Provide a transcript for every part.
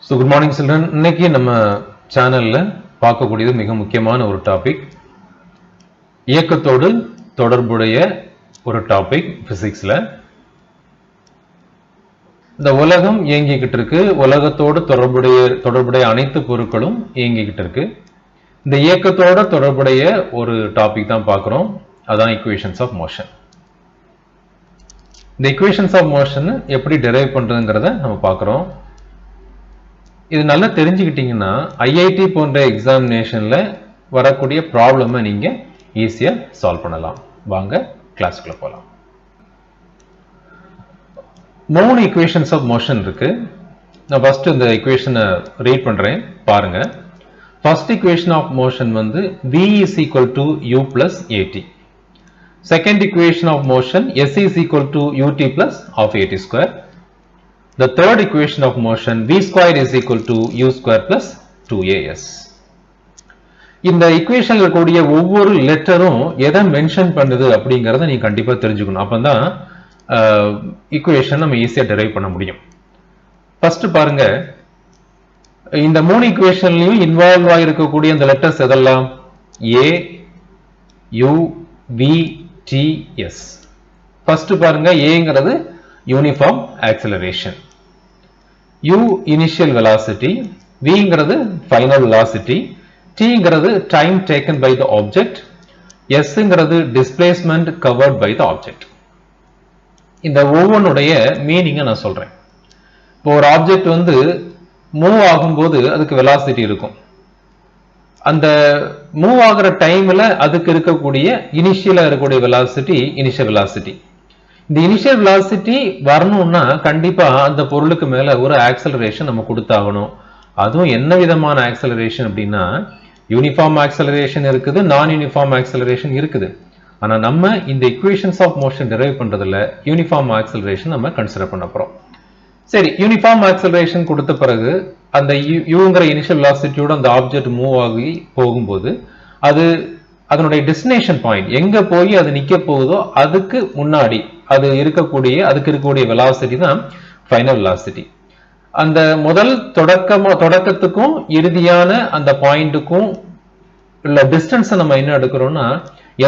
So good morning children. இன்னைக்கு நம்ம சேனல்ல பார்க்கக்கூடியது மிக முக்கியமான ஒரு டாபிக். இயக்கத்தோடு தொடர்புடைய ஒரு டாபிக் பிசிக்ஸ்ல. இந்த உலகம் இயங்கிக்கிட்டு இருக்கு. உலகத்தோடு தொடர்புடைய அனைத்து பொருட்களும் இயங்கிக்கிட்டு இருக்கு. இந்த இயக்கத்தோட தொடர்புடைய ஒரு டாபிக் தான் பார்க்கிறோம். அதான் ஈக்குவேஷன்ஸ் ஆஃப் மோஷன். இந்த ஈக்குவேஷன்ஸ் ஆஃப் மோஷன் எப்படி டெரைவ் பண்றதுங்கிறத நம்ம பார்க்கிறோம். இது நல்லா தெரிஞ்சுக்கிட்டீங்கன்னா ஐஐடி போன்ற எக்ஸாமினேஷன்ல வரக்கூடிய ப்ராப்ளமை நீங்க ஈஸியா சால்வ் பண்ணலாம். வாங்க கிளாஸ்க்குள்ள போலாம். 3 ஈக்குவேஷன்ஸ் ஆஃப் மோஷன் இருக்கு. நான் ஃபர்ஸ்ட் இந்த ஈக்குவேஷனை ரீட் பண்றேன், பாருங்க. ஃபர்ஸ்ட் ஈக்குவேஷன் ஆஃப் மோஷன் வந்து v is equal to u plus at. Second equation of motion s is equal to ut plus of at square. The third equation of motion v square is equal to u square plus 2as. இந்த ஈக்குவேஷன்ல இருக்கக்கூடிய ஒவ்வொரு லெட்டரும் எதை mention பண்ணுது அப்படிங்கறத நீங்க கண்டிப்பா தெரிஞ்சுக்கணும். அப்பதான் ஈக்குவேஷன் நம்ம ஈஸியா டெரைவ் பண்ண முடியும். ஃபர்ஸ்ட் பாருங்க, இந்த 3 ஈக்குவேஷன்லயும் இன்வால்வ் ஆயிருக்கக்கூடிய அந்த லெட்டர்ஸ் எதெல்லாம்? a, u, v, t, s. First பாருங்க, aங்கிறது uniform acceleration, u initial velocity, v ங்கிறது final velocity, t ங்கிறது time taken by the object, s ங்கிறது displacement covered by the object. இந்த ஒவ்வொன்றுடைய மீனிங்கை நான் சொல்றேன். இப்போ ஒரு ஆப்ஜெக்ட் வந்து மூவ் ஆகும்போது அதுக்கு வெலாசிட்டி இருக்கும். அந்த மூவ் ஆகிற டைம்ல அதுக்கு இருக்கக்கூடிய இனிஷியலா இருக்கக்கூடிய வெலாசிட்டி இனிஷியல் வெலாசிட்டி. இந்த இனிஷியல் வெலாசிட்டி வரணும்னா கண்டிப்பா அந்த பொருளுக்கு மேல ஒரு ஆக்சலரேஷன் நம்ம கொடுத்தாகணும். அதுவும் என்ன விதமான ஆக்சலரேஷன் அப்படின்னா, யூனிஃபார்ம் ஆக்சலரேஷன் இருக்குது, நான் யூனிஃபார்ம் ஆக்சலரேஷன் இருக்குது. ஆனா நம்ம இந்த ஈக்குவேஷன்ஸ் ஆஃப் மோஷன் டெரைவ் பண்றதுல யூனிஃபார்ம் ஆக்சலரேஷன் நம்ம கன்சிடர் பண்ண போறோம். சரி, யூனிஃபார்ம் ஆக்சலரேஷன் கொடுத்த பிறகு அந்த யூங்கிற இனிஷியல் வெலாசிட்டியோட அந்த ஆப்ஜெக்ட் மூவ் ஆகி போகும்போது அது அதனுடைய டெஸ்டினேஷன் பாயிண்ட் எங்க போய் அது நிக்க போகுதோ அதுக்கு முன்னாடி அதுக்கு இருக்கக்கூடிய வெலாசிட்டி தான் ஃபைனல் வெலாசிட்டி. அந்த முதல் தொடக்கத்துக்கும் இறுதியான அந்த பாயிண்ட்டுக்கும் உள்ள டிஸ்டன்ஸ் நம்ம என்ன எடுக்கிறோம்னா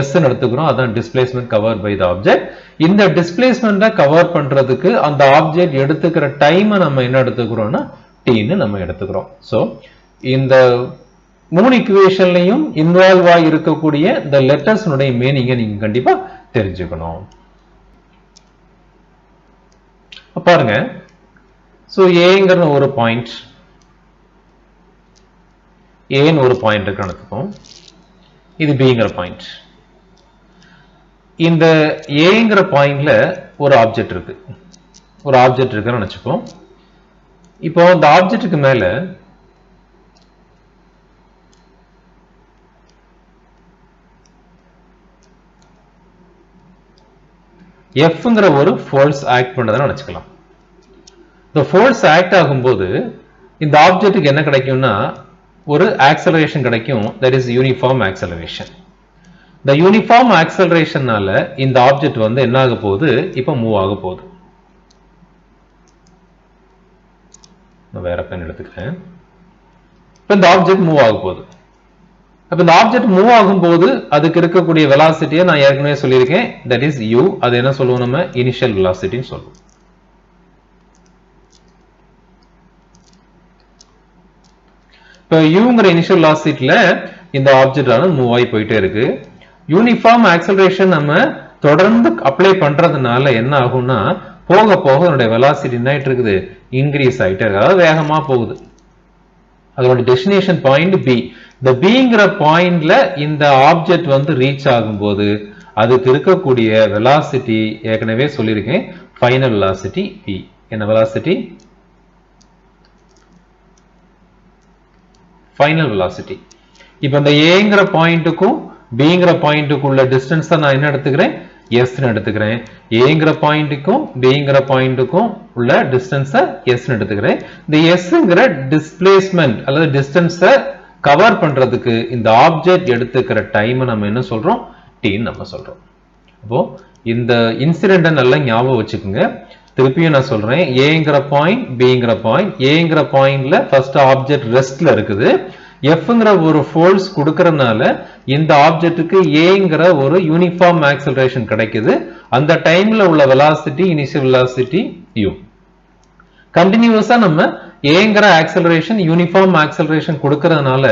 s ன்னு எடுத்துக்கிறோம். அதான் displacement cover by the object. இந்த டிஸ்பிளேஸ்மெண்ட்டை கவர் பண்றதுக்கு அந்த ஆப்ஜெக்ட் எடுத்துக்கிற டைமை நம்ம என்ன எடுத்துக்கிறோம்னா t ன்னு நம்ம எடுத்துக்கிறோம். சோ இந்த 3 ஈக்குவேஷன்லயும் இன்வால்வ் ஆகி இருக்கக்கூடிய இந்த லெட்டர்ஸ்னுடைய மீனிங்கை நீங்க கண்டிப்பா தெரிஞ்சுக்கணும். பாருங்க, சோ ஏங்கிற ஒரு பாயிண்ட், ஏன்னு ஒரு பாயிண்ட் இருக்கு எடுத்துப்போம். இது பிங்கிற பாயிண்ட். இந்த ஏங்கிற பாயிண்ட்ல ஒரு ஆப்ஜெக்ட் இருக்குன்னு நினைச்சுப்போம். இப்போ இந்த ஆப்ஜெக்ட்டுக்கு மேல Fங்கிற ஒரு ஃபோர்ஸ் ஆக்ட் பண்றதுன்னு நினைச்சுக்கலாம். இந்த ஃபோர்ஸ் ஆக்ட் ஆகும்போது இந்த ஆப்ஜெக்ட்டுக்கு என்ன கிடைக்கும்னா ஒரு ஆக்சலரேஷன் கிடைக்கும். That is uniform acceleration. இந்த யூனிஃபார்ம் ஆக்சலரேஷனால இந்த ஆப்ஜெக்ட் வந்து என்ன ஆக போகுது? இப்ப மூவ் ஆக போகுது. நான் வேற பென் எடுத்துக்கிறேன். இப்ப இந்த ஆப்ஜெக்ட் மூவ் ஆக போகுது. அப்ப இந்த ஆப்ஜெக்ட் மூவ் ஆகும்போது அதுக்கு இருக்கக்கூடிய வெலாசிட்டியை நான் ஏற்கனவே சொல்லியிருக்கேன். That is u. அது என்ன சொல்லுவோம்? நம்ம இனிஷியல் வெலாசிட்டின்னு சொல்லுவோம். இப்ப uங்கிற இனிஷியல் வெலாசிட்டில இந்த ஆப்ஜெக்ட் ஆனது மூவ் ஆகி போயிட்டே இருக்கு. யூனிஃபார்ம் ஆக்சலரேஷன் நம்ம தொடர்ந்து அப்ளை பண்றதுனால என்ன ஆகும்னா போக போக அதனுடைய வெலாசிட்டி என்ன ஆயிட்டு இருக்குது? இன்க்ரீஸ் ஆயிட்டே இருக்கு. அதாவது வேகமா போகுது. அதோட டெஸ்டினேஷன் பாயிண்ட் பி. இந்த பிங்கிற பாயிண்ட்ல இந்த ஆப்ஜெக்ட் வந்து ரீச் ஆகும்போது அதுக்கு இருக்கக்கூடிய வெலாசிட்டி ஏற்கனவே சொல்லியிருக்கேன், ஃபைனல் வெலாசிட்டி பி. என்ன வெலாசிட்டி? Final velocity. இப்போ இந்த ஏங்கிற பாயிண்ட்டுக்கும் பிங்கிற பாயிண்ட்டுக்குள்ள டிஸ்டன்ஸ் நான் என்ன எடுத்துக்கிறேன்? s ன்னு எடுத்துக்கிறேன். ஏங்கிற பாயிண்ட்டுக்கும் பிங்கிற பாயிண்ட்டுக்கும் உள்ள டிஸ்டன்ஸ s ன்னு எடுத்துக்கிறேன். இந்த sங்கிற டிஸ்பிளேஸ்மெண்ட் அல்லது டிஸ்டன்ஸை கவர் பண்றதுக்கு இந்த ஆப்ஜெக்ட் எடுத்துக்கிற டைம் நம்ம என்ன சொல்றோம்? t ன்னு நம்ம சொல்றோம். அப்போ இந்த இன்சிடென்ட்டை நல்லா ஞாபகம் வச்சுக்கோங்க. திருப்பியும் நான் சொல்றேன், ஏங்கிற பாயிண்ட் பிங்கிற பாயிண்ட். ஏங்கிற பாயிண்ட்ல ஃபர்ஸ்ட் ஆப்ஜெக்ட் ரெஸ்ட்ல இருக்குது. எஃப்ங்கிற ஒரு ஃபோர்ஸ் கொடுக்கறதுனால இந்த ஆப்ஜெக்ட்டுக்கு ஏங்கிற ஒரு யூனிஃபார்ம் ஆக்சலரேஷன் கிடைக்குது. அந்த டைம்ல உள்ள வெலாசிட்டி இனிஷியல் வெலாசிட்டி u. கண்டினியூஸா நம்ம ஏங்கிற ஆக்சலரேஷன் யூனிஃபார்ம் ஆக்சலரேஷன் கொடுக்கறதுனால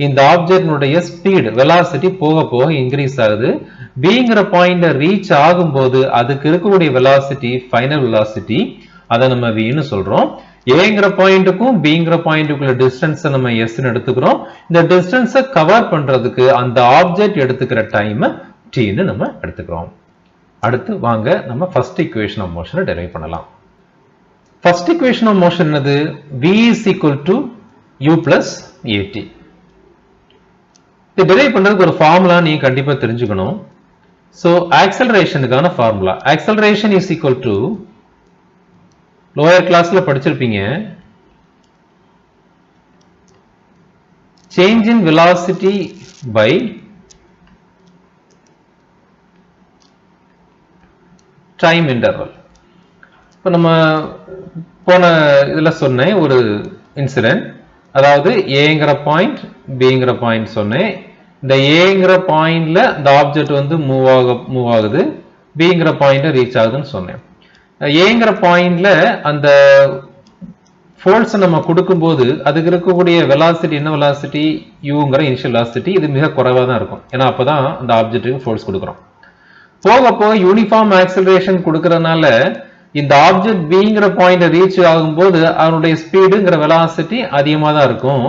இந்த ஆப்ஜெக்டினுடைய ஸ்பீட் வெலாசிட்டி போக போக இன்க்ரீஸ் ஆகுது. பிங்கிற பாயிண்ட ரீச் ஆகும்போது அதுக்கு இருக்கக்கூடிய வெலாசிட்டி ஃபைனல் வெலாசிட்டி, அதை நம்ம வின்னு சொல்றோம். ஏங்கிற பாயிண்ட்டுக்கும் பிங்கிற பாயிண்ட்டுக்குள்ள டிஸ்டன்ஸ் நம்ம எஸ்ன்னு எடுத்துக்கிறோம். இந்த டிஸ்டன்ஸை கவர் பண்றதுக்கு அந்த ஆப்ஜெக்ட் எடுத்துக்கிற டைம் tன்னு நம்ம எடுத்துக்கிறோம். அடுத்து வாங்க நம்ம ஃபர்ஸ்ட் ஈக்குவேஷன் ஆஃப் மோஷனை டெரைவ் பண்ணலாம். First equation of motion என்னது? V is equal to U plus AT. இது derive பண்றதுக்கு ஒரு ஃபார்முலா நீங்க கண்டிப்பா தெரிஞ்சுக்கணும். So acceleration-க்கான formula. Acceleration is equal to lower classல படிச்சிருப்பீங்க. Change in velocity by time interval. இப்போ நம்ம போன இதுல சொன்னேன் ஒரு இன்சிடென்ட், அதாவது ஏங்கிற பாயிண்ட் பிங்கிற பாயிண்ட் சொன்னேன். இந்த ஏங்கிற பாயிண்ட்ல இந்த ஆப்ஜெக்ட் வந்து மூவ் ஆகுது, பிங்கிற பாயிண்ட் ரீச் ஆகுதுன்னு சொன்னேன். ஏங்கிற பாயிண்ட்ல அந்த ஃபோர்ஸ் நம்ம கொடுக்கும்போது அதுக்கு இருக்கக்கூடிய வெலாசிட்டி என்ன வெலாசிட்டி? யூங்கிற initial velocity. இது மிக குறைவா தான் இருக்கும், ஏன்னா அப்பதான் அந்த ஆப்ஜெக்ட்டுக்கு ஃபோர்ஸ் கொடுக்குறோம். போக போக யூனிஃபார்ம் ஆக்சலரேஷன் கொடுக்கறதுனால இந்த ஆப்ஜெக்ட் பிங்கிற பாயிண்ட் ரீச் ஆகும்போது அதனுடைய ஸ்பீடுங்கிற வெலாசிட்டி அதிகமாக தான் இருக்கும்.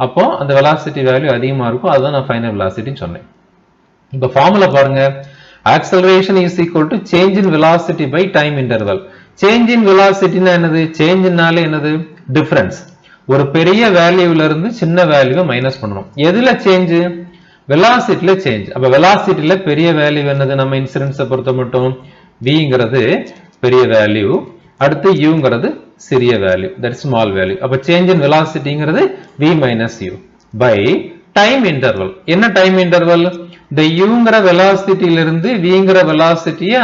அப்போ அந்த வெலாசிட்டி வேல்யூ அதிகமாக இருக்கும், அதுதான் நான் ஃபைனல் வெலாசிட்டின்னு சொன்னேன். இப்போ ஃபார்முலா பாருங்க, acceleration is equal to change in velocity by time interval. Change in வெலாசிட்டினா என்னது? சேஞ்ச்னாலே என்னது? டிஃபரன்ஸ். ஒரு பெரிய வேல்யூல இருந்து சின்ன வேல்யூவை மைனஸ் பண்ணணும். எதுல சேஞ்ச்? வெலாசிட்டில சேஞ்ச். அப்ப வெலாசிட்டில பெரிய வேல்யூ என்னது? நம்ம இன்சிடென்ட்ஸை பொறுத்த மட்டும் விங்கிறது பெரிய வேல்யூ, அடுத்து யூங்கிறது சிறிய வேல்யூ, தட் ஸ்மால் வேல்யூ. அப்ப சேஞ்ச் இன் வெலாசிட்டிங்கிறது v minus u by time interval. என்ன டைம் இன்டர்வல்? இந்த யூங்கிற வெலாசிட்டியில இருந்து விங்கிற வெலாசிட்டியை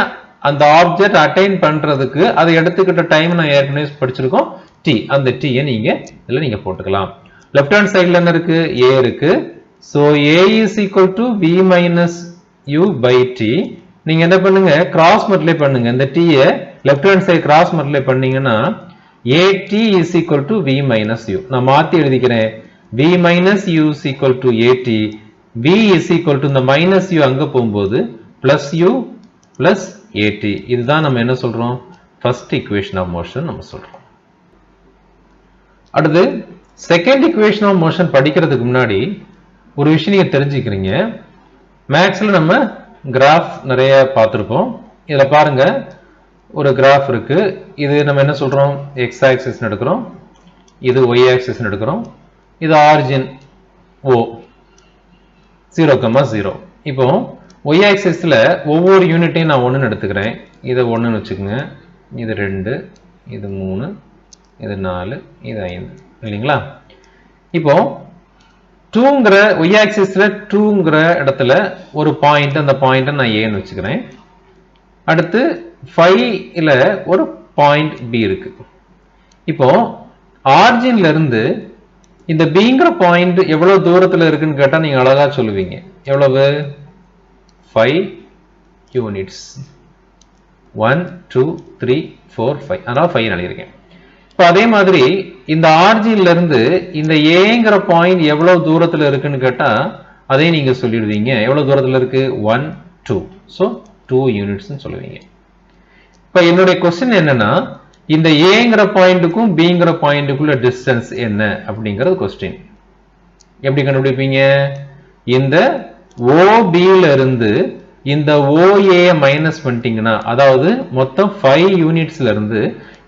அந்த ஆப்ஜெக்ட் அட்டைன் பண்றதுக்கு அதை எடுத்துக்கிட்ட டைம் நான் ஏற்கனவே படிச்சிருக்கோம், t. அந்த t நீங்க இதுல நீங்க போட்டுக்கலாம். லெஃப்ட் ஹேண்ட் சைடுல என்ன இருக்கு? a இருக்கு. So a is equal to v minus u by t. நீங்க என்ன பண்ணுங்க? கிராஸ் மல்டிப்ளை பண்ணுங்க. இந்த t யை left hand side cross multiply பண்ணீங்கன்னா at is equal to v minus u. நான் மாத்தி எழுதிக்கிறேன், v minus u is equal to at. v is equal to இந்த மைனஸ் u அங்க போகும்போது plus u plus at. இதுதான் நம்ம என்ன சொல்றோம்? ஃபர்ஸ்ட் ஈக்குவேஷன் ஆஃப் மோஷன் நம்ம சொல்றோம். அடுத்து செகண்ட் ஈக்குவேஷன் ஆஃப் மோஷன் படிக்கிறதுக்கு முன்னாடி ஒரு விஷயம் நீங்க தெரிஞ்சுக்கிறீங்க. மேக்ஸ்ல நம்ம கிராஃப் நிறைய பார்த்திருப்போம். இதுல பாருங்க, ஒரு கிராஃப் இருக்கு. இது நம்ம என்ன சொல்றோம்? x ஆக்சிஸ் எடுக்கிறோம், இது y ஆக்சிஸ் எடுக்கிறோம், இது ஆரிஜின் O 0,0. இப்போ y ஆக்சிஸ்ல ஒவ்வொரு யூனிட்டையும் நான் 1ன்னு எடுத்துக்கிறேன். இதை 1ன்னு வச்சுக்கோங்க, இது 2, இது 3, இது 4, இது 5 இல்லைங்களா? இப்போ 2ங்கிற y ஆக்சிஸ்ல 2ங்கிற இடத்துல ஒரு பாயிண்ட், அந்த பாயிண்ட்டை நான் ஏன்னு வச்சுக்கிறேன். அடுத்து 5ல ஒரு பாயிண்ட் b இருக்கு. இப்போ ஆரிஜின்ல இருந்து இந்த bங்கிற பாயிண்ட் எவ்வளவு தூரத்துல இருக்குன்னு கேட்டா நீங்க அழகா சொல்லுவீங்க. எவ்வளவு? 5 யூனிட்ஸ். 1 2 3 4 5. அதனால 5 எழுதிருக்கேன். இப்போ அதே மாதிரி இந்த ஆரிஜின்ல இருந்து இந்த ஏங்கிற பாயிண்ட் எவ்வளவு தூரத்துல இருக்குன்னு கேட்டா அதே நீங்க சொல்லிடுவீங்க. எவ்வளவு தூரத்துல இருக்கு? 1 2. சோ 2 யூனிட்ஸ்னு சொல்லுவீங்க. இப்போ என்னுடைய क्वेश्चन என்னன்னா, இந்த ஏங்கிற பாயிண்ட்டுக்கும் பிங்கிற பாயிண்ட்டுக்குள்ள டிஸ்டன்ஸ் என்ன அப்படிங்கிறது क्वेश्चन. எப்படி கண்டுபிடிப்பீங்க? இந்த OB ல இருந்து இந்த OA மைனஸ் பண்ணிட்டீங்கன்னா, அதாவது மொத்தம் 5 யூனிட்ஸ்ல இருந்து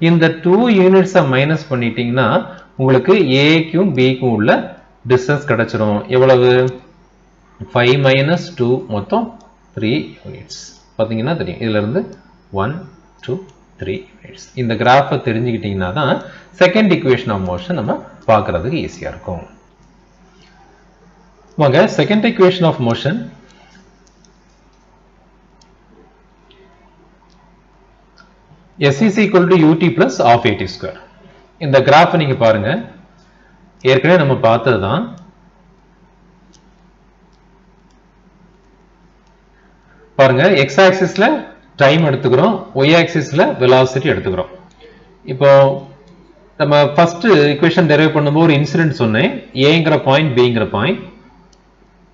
இந்த 2 யூனிட்ஸை மைனஸ் பண்ணிட்டீங்கன்னா உங்களுக்கு ஏக்கும் பிக்கும் உள்ள டிஸ்டன்ஸ் கிடைச்சிரும். எவ்வளவு? 5 மைனஸ் 2 மொத்தம் 3 யூனிட்ஸ். பாத்தீங்கன்னா தெரியும், இதுல இருந்து 1 2 3 யூனிட்ஸ். இந்த கிராஃபை தெரிஞ்சுக்கிட்டீங்கன்னா தான் செகண்ட் ஈக்குவேஷன் ஆஃப் மோஷன் நம்ம பார்க்கறதுக்கு ஈஸியா இருக்கும். வாங்க second equation of motion. S is equal to ut plus half at square. இந்த கிராஃப் நீங்க பாருங்க, ஏற்கனவே நம்ம பார்த்ததுதான். பாருங்க, x ஆக்சிஸ்ல டைம் எடுத்துக்கிறோம், y ஆக்சிஸ்ல வெலாசிட்டி எடுத்துக்கிறோம். இப்போ நம்ம ஃபர்ஸ்ட் ஈக்குவேஷன் டெரைவ் பண்ணும்போது ஒரு இன்சிடென்ட் சொன்னேன். ஏங்கிற பாயிண்ட், பிங்கிற பாயிண்ட்,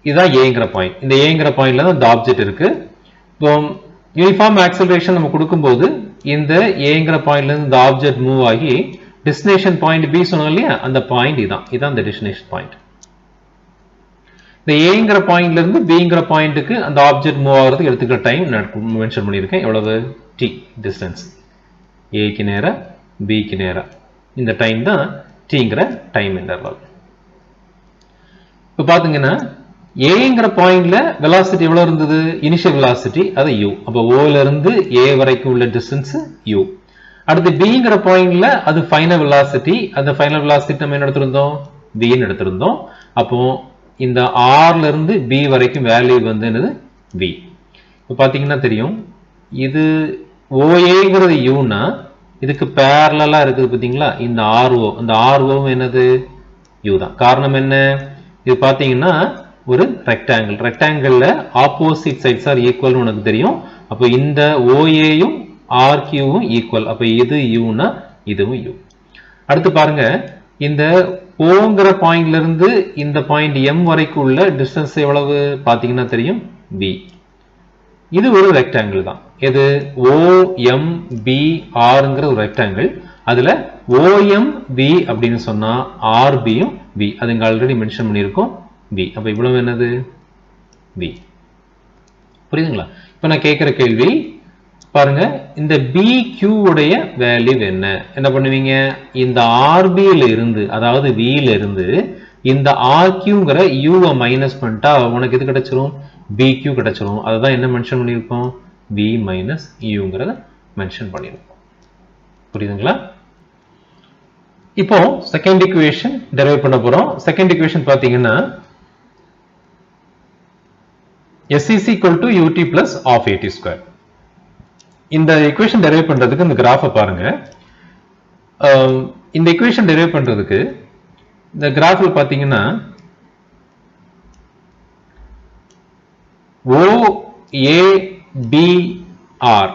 இதுதான் ஏங்கிற பாயிண்ட். இந்த ஏங்கிற பாயிண்ட்ல தான் இந்த ஆப்ஜெக்ட் இருக்கு. இப்போ யூனிஃபார்ம் ஆக்சலரேஷன் நம்ம கொடுக்கும்போது இந்த ஏங்கிற பாயிண்ட்ல இருந்து இந்த ஆப்ஜெக்ட் மூவ் ஆகி டெஸ்டினேஷன் பாயிண்ட் பி சொன்னோம் இல்லையா, அந்த பாயிண்ட் இதான் இந்த டெஸ்டினேஷன் பாயிண்ட். இந்த ஏங்கிற பாயிண்ட்ல இருந்து பிங்கிற பாயிண்ட்டுக்கு அந்த ஆப்ஜெக்ட் மூவ் ஆகிறதுக்கு எடுத்துக்கிற டைம் நான் மென்ஷன் பண்ணியிருக்கேன். எவ்வளவு? The distance. ஏக்கு நேரா பிக்கு நேரா இந்த டைம் தான் டிங்கிற டைம் இன்டர்வல். இப்போ பாத்தீங்கன்னா ஏங்கிற பாயிண்ட்ல வெலாசிட்டி எவ்வளவு இருந்தது? இனிஷியல் வெலாசிட்டி அது u. அப்போ ஓல இருந்து ஏ வரைக்கும் உள்ள டிஸ்டன்ஸ் u. அடுத்து பிங்கிற பாயிண்ட்ல அது ஃபைனல் வெலாசிட்டி. அந்த ஃபைனல் வெலாசிட்டி நம்ம என்ன எடுத்திருந்தோம்? b ன்னு எடுத்திருந்தோம். அப்போ இந்த ஆர்ல இருந்து பி வரைக்கும் வேல்யூ வந்து என்னது? b. இப்போ பாத்தீங்கன்னா தெரியும், இது ஓஏங்கிறது யூனா இதுக்கு பேரலா இருக்குது பாத்தீங்களா? இந்த ஆர்ஓ, இந்த ஆர்ஓவும் என்னது? யூ தான். காரணம் என்ன? இது பாத்தீங்கன்னா ஒரு ரெக்டாங்கிள். ரெக்டாங்கிள்ல ஆப்போசிட் சைட்ஸ் ஆர் ஈக்குவல் உனக்கு தெரியும். அப்போ இந்த ஓஏயும் ஆர்கியூவும் ஈக்குவல். அப்போ இது யூனா இதுவும் யூ. அடுத்து பாருங்க, இந்த ஓங்கிற பாயிண்ட்ல இருந்து இந்த பாயிண்ட் எம் வரைக்கும் உள்ள டிஸ்டன்ஸ் எவ்வளவு பாத்தீங்கன்னா தெரியும்? பி. இது ஒரு ரெக்டாங்கிள் தான். எது? OMBR ஒரு ரெக்டாங்கிள். அதுல OMB அப்படின்னு சொன்னா RBயும் B. அது இங்க ஆல்ரெடி மென்ஷன் பண்ணியிருக்கோம் B. அப்ப இவ்வளவு என்னது? B. புரியுதுங்களா? இப்ப நான் கேட்கிற கேள்வி பாருங்க, இந்த BQ உடைய வேல்யூ என்ன பண்ணுவீங்க? இந்த RB ல இருந்து, அதாவது V ல இருந்து இந்த RQங்கிற U மைனஸ் பண்ணிட்டா உனக்கு எது கிடைச்சிரும்? BQ கிடைச்சிரும். அதுதான் என்ன மென்ஷன் பண்ணியிருக்கோம்? B மைனஸ் Uங்கிறத மென்ஷன் பண்ணியிருக்கோம். புரியுதுங்களா? இப்போ செகண்ட் ஈக்குவேஷன் டெரைவ் பண்ண போறோம். செகண்ட் ஈக்குவேஷன் பாத்தீங்கன்னா S is equal to ut plus half at square. இந்த ஈக்குவேஷன் டெரைவ் பண்றதுக்கு இந்த கிராஃபை பாருங்க. இந்த ஈக்குவேஷன் டெரைவ் பண்றதுக்கு இந்த கிராஃப்ல பாத்தீங்கன்னா OABR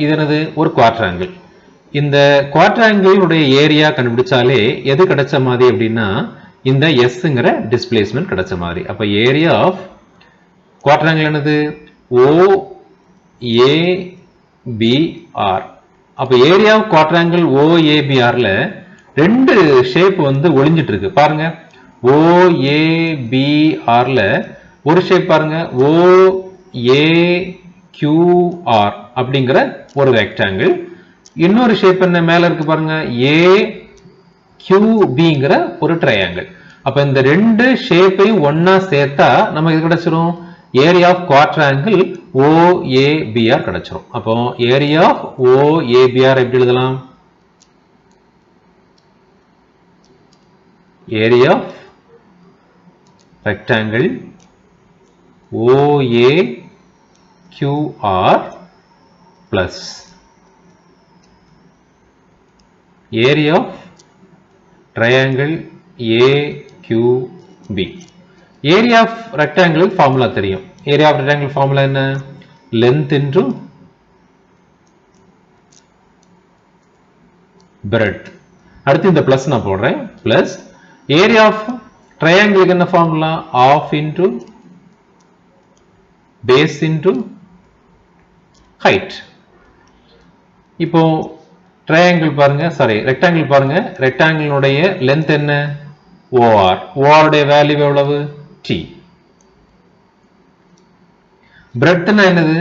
இது என்னது? ஒரு குவாட்ராங்கிள். இந்த குவாட்ராங்கிள் உடைய ஏரியா கண்டுபிடிச்சாலே எது கிடைச்ச மாதிரி அப்படின்னா இந்த எஸ்ங்கிற டிஸ்பிளேஸ்மெண்ட் கிடைச்ச மாதிரி. அப்ப ஏரியா ஆஃப் குவாட்ராங்கிள் என்னது? OABR. அப்ப ஏரியா ஆஃப் குவாட்ராங்கிள் OABRல ரெண்டு ஷேப் வந்து ஒளிஞ்சிட்டு இருக்கு பாருங்க. OABRல ஒரு ஷேப் பாருங்க, OAQR அப்படிங்கிற ஒரு ரெக்டாங்கிள். இன்னொரு ஷேப் என்ன மேல இருக்கு பாருங்க, AQBங்கிற ஒரு ட்ரையாங்கிள். அப்ப இந்த ரெண்டு ஷேப்பையும் ஒன்னா சேர்த்தா நமக்கு இது கிடைச்சிரும்? ஏரியா ஆஃப் குவாட்ராங்கிள் OABR கிடைச்சிரும். அப்போ ஏரியா ஆஃப் OABR எப்படி எழுதலாம்? Area of rectangle OAQR plus area of triangle AQB. Area of rectangle formula தெரியும். ஏரியா ஆஃப் ரெக்டாங்கிள் ஃபார்முலா என்ன? Length into breadth. அடுத்து இந்த பிளஸ் நான் போடுறேன். பிளஸ் ஏரியா ஆஃப் ட்ரையாங்கிளுக்கு என்ன formula? Half into base into height. இப்போ ட்ரையாங்கிள் பாருங்க, சாரி ரெக்டாங்கிள் பாருங்க. ரெக்டாங்கிளுடைய லென்த் என்ன? OR. OR உடைய வேல்யூ எவ்வளவு? T. பிரெட்த்னா என்னது?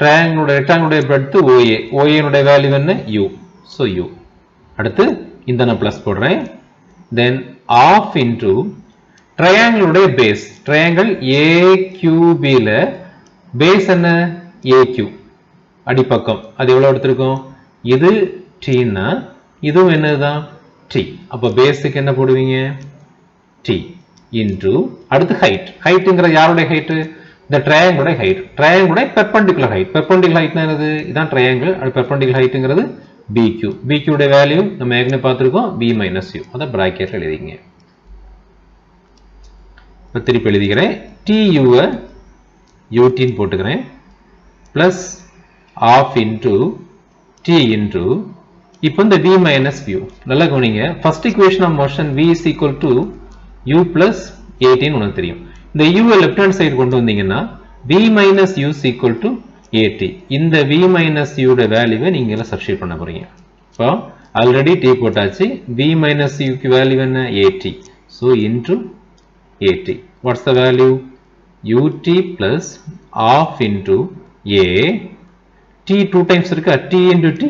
ட்ரையாங்கிளுடைய ரெக்டாங்கிளுடைய பிரெட்த் OA. OA உடைய வேல்யூ என்ன? U. So U. அடுத்து இந்த நான் பிளஸ் போடுறேன். Then half into ட்ரையாங்கிளுடைய பேஸ். ட்ரையாங்கிள் AQB ல பேஸ் என்ன? AQ. அடிப்பக்கம் அது எவ்வளவு எடுத்திருக்கோம்? இது T னா இதுவும் என்னதுதான்? T. அப்ப பேஸுக்கு என்ன போடுவீங்க? T இன்டு அடுத்து ஹைட். ஹைட்ங்கிற யாருடைய ஹைட்? இந்த ட்ரையாங்கிளோட ஹைட், ட்ரையாங்கிளோட பெர்பெண்டிகுலர் ஹைட். பெர்பெண்டிகுலர் ஹைட்னா என்னது? இதான் ட்ரையாங்கிள். அது பெர்பெண்டிகுலர் ஹைட்ங்கிறது BQ. BQ உடைய வேல்யூ நம்ம ஏற்கனவே பார்த்திருக்கோம், B - U. அத பிராக்கெட்ல எழுதிங்க. இப்ப திருப்பி எழுதிக்கிறேன். TU வை UT ன்னு போட்டுக்கிறேன். Plus half into T into இப்போ இந்த V minus U. நல்லா கவனிங்க. First equation of motion V is equal to U plus 18 உனக்கு தெரியும். இந்த U வை லெஃப்ட் ஹேண்ட் சைடு கொண்டு வந்தீங்கன்னா V minus U is equal to 80. இந்த V minus U உடைய வேல்யூவை நீங்க எல்லாம் சப்ஸ்டிட்யூட் பண்ண போறீங்க. இப்போ ஆல்ரெடி T போட்டாச்சு. V minus U க்கு வேல்யூ என்ன? 80. So into 80. What's the value? UT plus half into A. T 2 times irukka, T into T,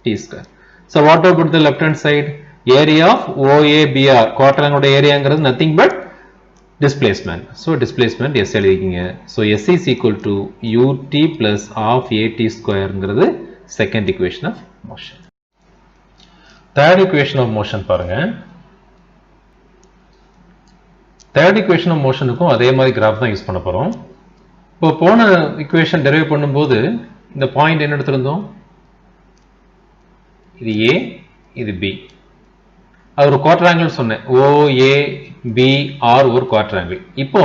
T square. So what about the left hand side? Area of OABR, quadrangle area is nothing but displacement. So displacement S எழுதிக்கீங்க. So S is equal to UT plus half AT square ங்கிறது second equation of motion. Third equation of motion பாருங்க. Third equation of motionக்கும் அதே மாதிரி graph தான் use பண்ண போறோம். இப்போ போன equation derive பண்ணும்போது இந்த பாயிண்ட் என்ன எடுத்திருந்தோம்? இது A, இது B. அது ஒரு குவாட்ராங்கிள் சொன்னேன். OABR ஒரு குவாட்ராங்கிள். இப்போ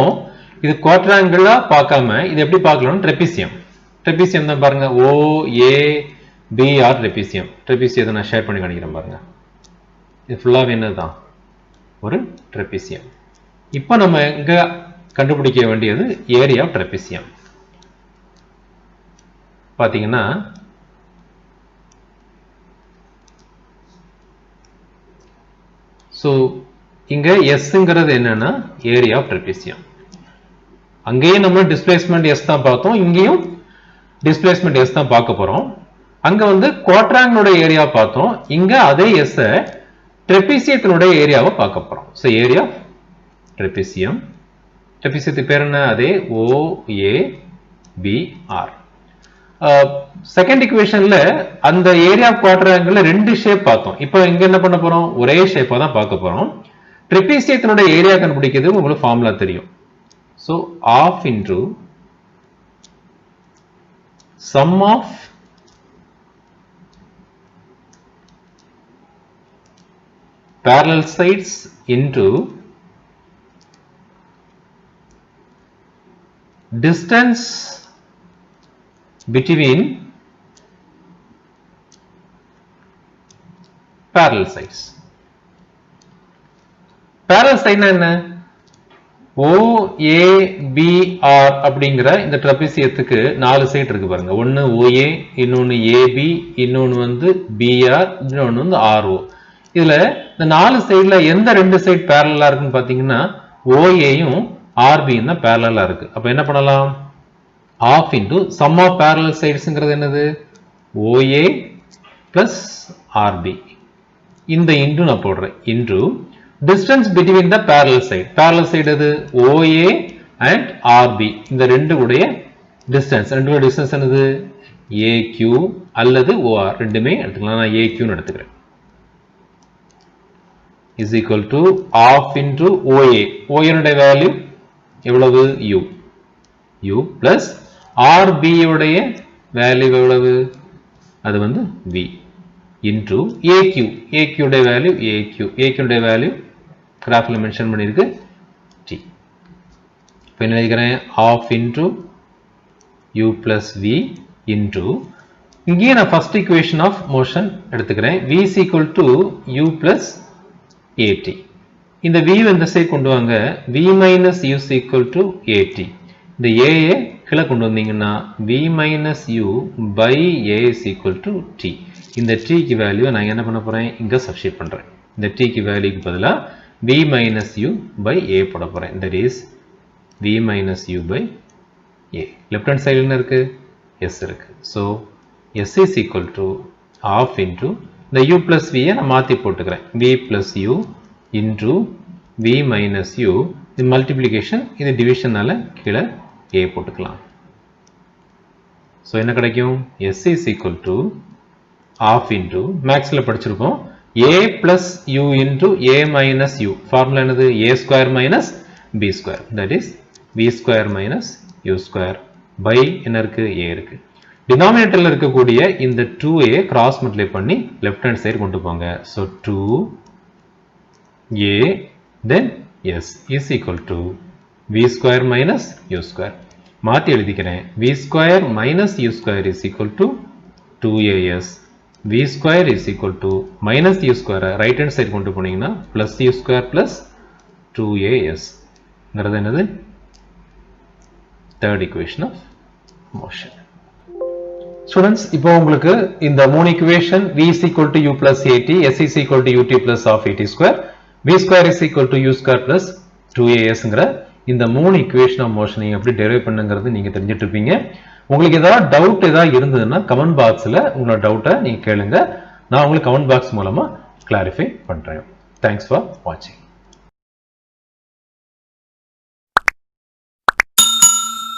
இது குவாட்ராங்கிளா பார்க்காம இது எப்படி பார்க்கலாம்? ட்ரெபீசியம். ட்ரெபீசியம் தான் பாருங்க. OABR trapezium. ட்ரெபீசியத்தை நான் ஷேர் பண்ணி காணிக்கிறேன் பாருங்க. இது ஃபுல்லாவே என்னதான்? ஒரு ட்ரெபீசியம். இப்போ நம்ம இங்க கண்டுபிடிக்க வேண்டியது ஏரியா ஆஃப் ட்ரெபீசியம். பாத்தீங்கன்னா சோ இங்க S-ங்கிறது என்னன்னா ஏரியா ஆஃப் ட்ரெபீசியம். அங்கேயும் நம்ம டிஸ்பிளேஸ்மென்ட் S தான் பார்த்தோம், இங்கேயும் டிஸ்பிளேஸ்மென்ட் S தான் பார்க்க போறோம். அங்க வந்து குவாட்ராங்கிளோட ஏரியா பார்த்தோம், இங்க அதே S ட்ரெபீசியத்தினுடைய ஏரியாவை பார்க்க போறோம். So area of trapezium. ட்ரெபீசியத்துக்கு பேர் என்ன? அதே OABR. செகண்ட் ஈக்குவேஷன்ல அந்த ஏரியா ஆஃப் குவாட்ராங்கிள்ல ரெண்டு ஷேப் பார்த்தோம். இப்போ இங்க என்ன பண்ண போறோம்? ஒரே ஷேப்பா தான் பார்க்க போறோம். ட்ரெபீசியத்தினுடைய ஏரியா கண்டுபிடிக்கிறது உங்களுக்கு ஃபார்முலா தெரியும். So half into sum of parallel sides into distance between parallel sides. Parallel side என்ன? OABR அப்படிங்கிற இந்த ட்ரெபீசியத்துக்கு 4 சைடு இருக்கு பாருங்க. ஒன்னு OA, இன்னொன்னு AB, இன்னொன்னு வந்து BR, இன்னொன்னு வந்து RO. இதுல இந்த 4 சைடுல எந்த ரெண்டு சைடு parallel இருக்குன்னு பாத்தீங்கன்னா OA-யும் RB-யும் தான் parallel இருக்கு. அப்ப என்ன பண்ணலாம்? half into sum of parallel sidesங்கிறது என்னது? OA plus RB. இந்த into நான் போடுறேன். into distance between the parallel side. Parallel side எது? OA and RB. இந்த ரெண்டு உடைய distance. ரெண்டு distance என்னது? AQ அல்லது OR. ரெண்டுமே எடுத்துக்கலாம். நான் AQ ன்னு எடுத்துக்கிறேன். is equal to half into OA. OA உடைய வேல்யூ எவ்வளவு? U. U plus RB உடைய வேல்யூ எவ்வளவு? அது வந்து V into AQ. AQ உடைய வேல்யூ AQ. AQ உடைய வேல்யூ கிராஃப்ல மென்ஷன் பண்ணிருக்கு T. இப்போ என்ன எழுதிக்கிறேன்? half into U plus V into இங்கே நான் ஃபர்ஸ்ட் ஈக்குவேஷன் ஆஃப் மோஷன் எடுத்துக்கிறேன். V is equal to U plus AT. இந்த V இந்த சைடு கொண்டு வாங்க. V minus U is equal to AT. இந்த A கீழே கொண்டு வந்தீங்கன்னா V minus U by A is equal to T. இந்த T க்கு வேல்யூ நான் என்ன பண்ண போறேன்? இங்க சப்ஸ்டிட்யூட் பண்றேன். இந்த T க்கு வேல்யூக்கு பதிலா V minus U by A போட போறேன். That is V minus U by A. Left hand சைடுல என்ன இருக்கு? S இருக்கு. So S is equal to half into இந்த U plus V நான் மாத்தி போட்டுக்கிறேன். V plus U into V minus U. இது மல்டிப்ளிகேஷன், இது டிவிஷனால கீழே A போட்டுக்கலாம். So என்ன கிடைக்கும்? S is equal to half into மேக்ஸ்ல படிச்சிருக்கோம் A plus U into A minus U. Formula என்னது? A square minus B square. That is V square minus u square by என்ன இருக்கு a இருக்கு. டினாமினேட்டர்ல இருக்கக்கூடிய இந்த 2a கிராஸ் மல்டிப்ளை பண்ணி left hand side கொண்டு போங்க. so 2a then s is equal to v square minus u square. மாத்தி எழுதிக்கிறேன். v square minus u square is equal to 2as. v square is equal to minus u square right hand side கொண்டு போனீங்கன்னா plus u square plus 2as. ங்கிறது என்னது? third equation of motion. Students, இப்போ உங்களுக்கு இந்த மூணு equation v is equal to u plus at, s is equal to ut plus of at square, v square is equal to u square plus 2as ங்கிற இந்த மூணு equation of motion எப்படி derive பண்ணுங்கிறது நீங்க தெரிஞ்சிட்டு இருப்பீங்க. உங்களுக்கு ஏதாவது டவுட் ஏதாவது இருந்ததுன்னா கமெண்ட் பாக்ஸ்ல உங்களோட டவுட்டை நீங்க கேளுங்க. நான் உங்களுக்கு கமெண்ட் பாக்ஸ் மூலமா கிளாரிஃபை பண்றேன். Thanks for watching.